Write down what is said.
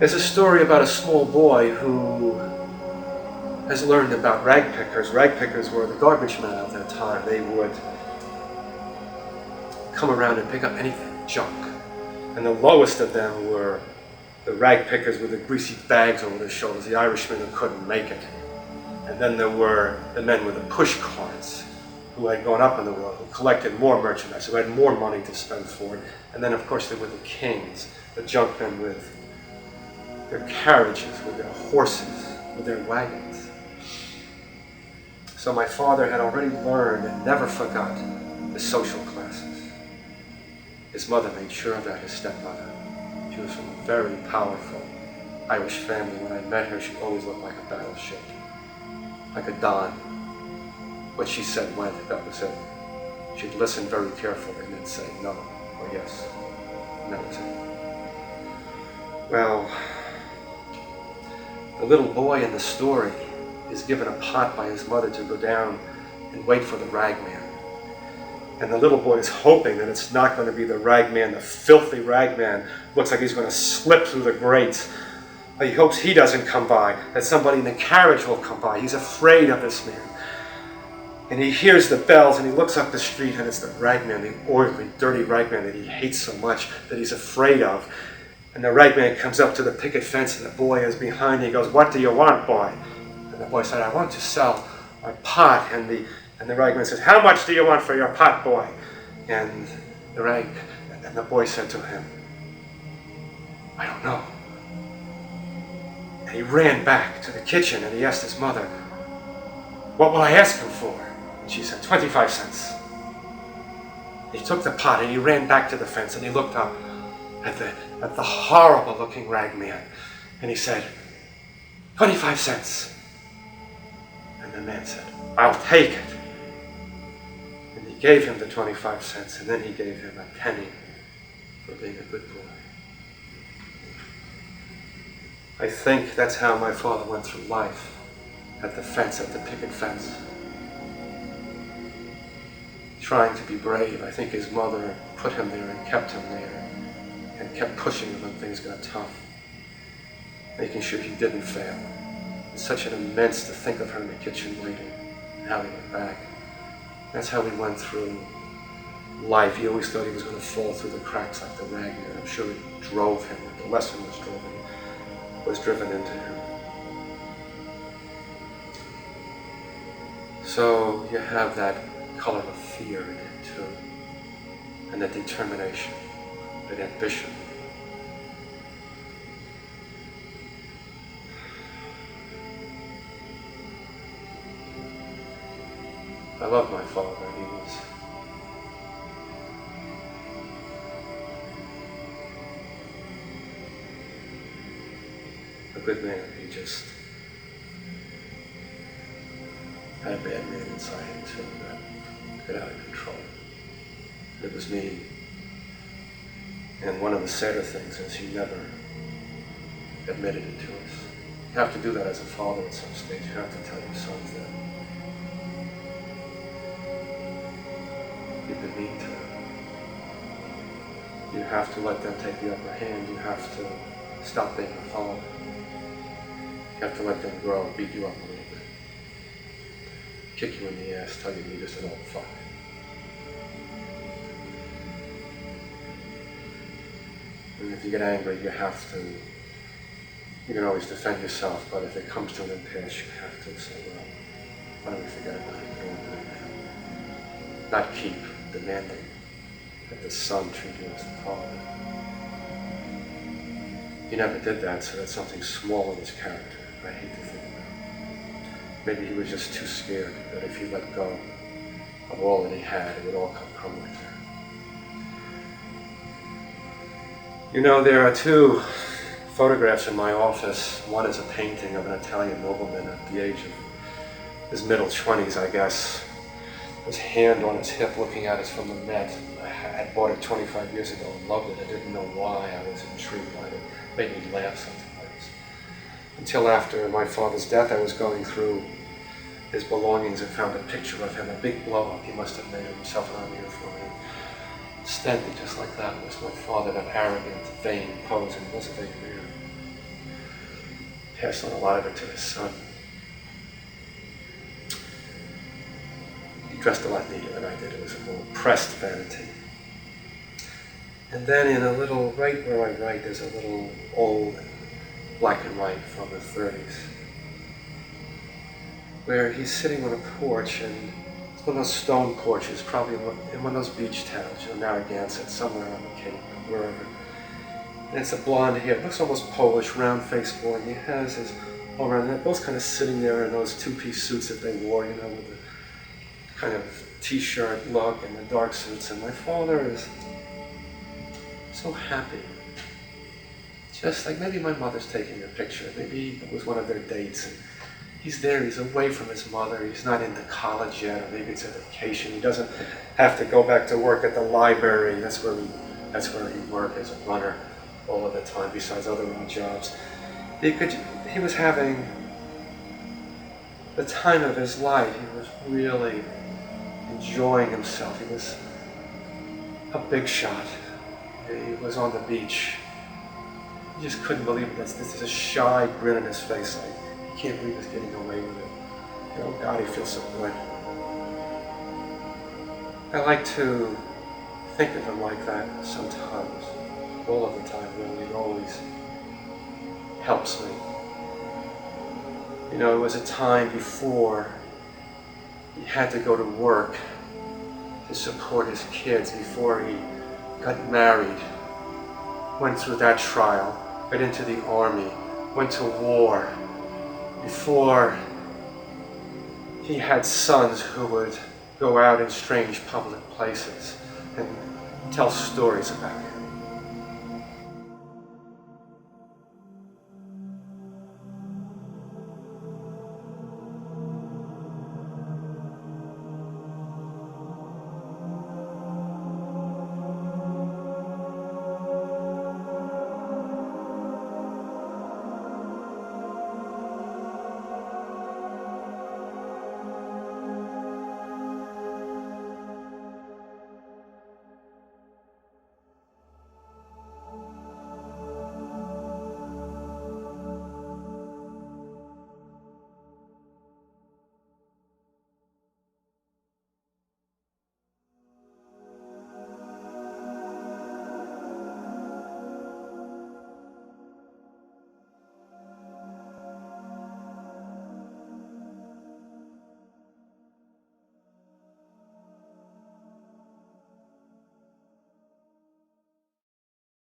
There's a story about a small boy who has learned about ragpickers. Ragpickers were the garbage men of their time. They would come around and pick up anything, junk. And the lowest of them were the ragpickers with the greasy bags over their shoulders, the Irishmen who couldn't make it. And then there were the men with the push carts who had gone up in the world, who collected more merchandise, who had more money to spend for it. And then, of course, there were the kings, the junk men with their carriages, with their horses, with their wagons. So my father had already learned and never forgot the social classes. His mother made sure of that, his stepmother. She was from a very powerful Irish family. When I met her, she always looked like a battleship, like a Don. What she said went, that was it. She'd listen very carefully and then say no or yes. And that was it. Well, the little boy in the story is given a pot by his mother to go down and wait for the ragman. And the little boy is hoping that it's not going to be the ragman, the filthy ragman. Looks like he's going to slip through the grates. He hopes he doesn't come by, that somebody in the carriage will come by. He's afraid of this man. And he hears the bells and he looks up the street and it's the ragman, the oily, dirty ragman that he hates so much, that he's afraid of. And the ragman comes up to the picket fence and the boy is behind. He goes, "What do you want, boy?" And the boy said, "I want to sell my pot." And the ragman says, "How much do you want for your pot, boy?" And the boy said to him, "I don't know." And he ran back to the kitchen and he asked his mother, "What will I ask him for?" And she said, 25 cents. He took the pot and he ran back to the fence and he looked up at the horrible looking ragman and he said, 25 cents. And the man said, "I'll take it." And he gave him the 25 cents and then he gave him a penny for being a good boy. I think that's how my father went through life, at the fence, at the picket fence. Trying to be brave. I think his mother put him there and kept him there and kept pushing him when things got tough, making sure he didn't fail. It's such an immense to think of her in the kitchen waiting and how he went back. That's how he went through life. He always thought he was going to fall through the cracks like the ragman. I'm sure it drove him, the lesson was driven into him. So you have that color of fear in it too, and that determination, that ambition. I love my father. He was a good man. He just had a bad man inside him too that got out of control. It was me. And one of the sadder things is he never admitted it to us. You have to do that as a father at some stage. You have to tell your sons that you've been mean to them. You have to let them take the upper hand. You have to stop being a father. You have to let them grow, beat you up a little bit. Kick you in the ass, tell you you're just an old fuck. And if you get angry, you can always defend yourself, but if it comes to an impasse, you have to say, well, why don't we forget about it? We don't want to do it now. Not keep demanding that the son treat you as the father. He never did that, so that's something small in his character. I hate to think about it. Maybe he was just too scared that if he let go of all that he had, it would all come crumbling down. You know, there are two photographs in my office. One is a painting of an Italian nobleman at the age of his middle 20s, I guess. His hand on his hip looking at us from the net. I had bought it 25 years ago and loved it. I didn't know why. I was intrigued by it. It made me laugh sometimes. Until after my father's death, I was going through his belongings and found a picture of him, a big blow-up he must have made of himself around here for me. Standing just like that was my father, that arrogant, vain pose, and he was a vain man. passed on a lot of it to his son. He dressed a lot neater than I did. It was a more pressed vanity. And then in a little, right where I write, there's a little old black and white from the 30s, where he's sitting on a porch, and it's one of those stone porches, probably in one of those beach towns, Narragansett, somewhere on the Cape, wherever. And it's a blonde hair, it looks almost Polish, round-faced boy, and he has his arm around, and they're both kind of sitting there in those two-piece suits that they wore, with the kind of t-shirt look and the dark suits, and my father is so happy. Just like maybe my mother's taking a picture, maybe it was one of their dates, and he's there, he's away from his mother, he's not into college yet, or maybe it's a vacation, he doesn't have to go back to work at the library, that's where he worked as a runner all of the time, besides other odd jobs. He was having the time of his life, he was really enjoying himself, he was a big shot, he was on the beach. He just couldn't believe it. This is a shy grin on his face. He can't believe he's getting away with it. God, he feels so good. I like to think of him like that sometimes. All of the time, really. It always helps me. It was a time before he had to go to work to support his kids, before he got married, went through that trial, got into the army, went to war, before he had sons who would go out in strange public places and tell stories about him.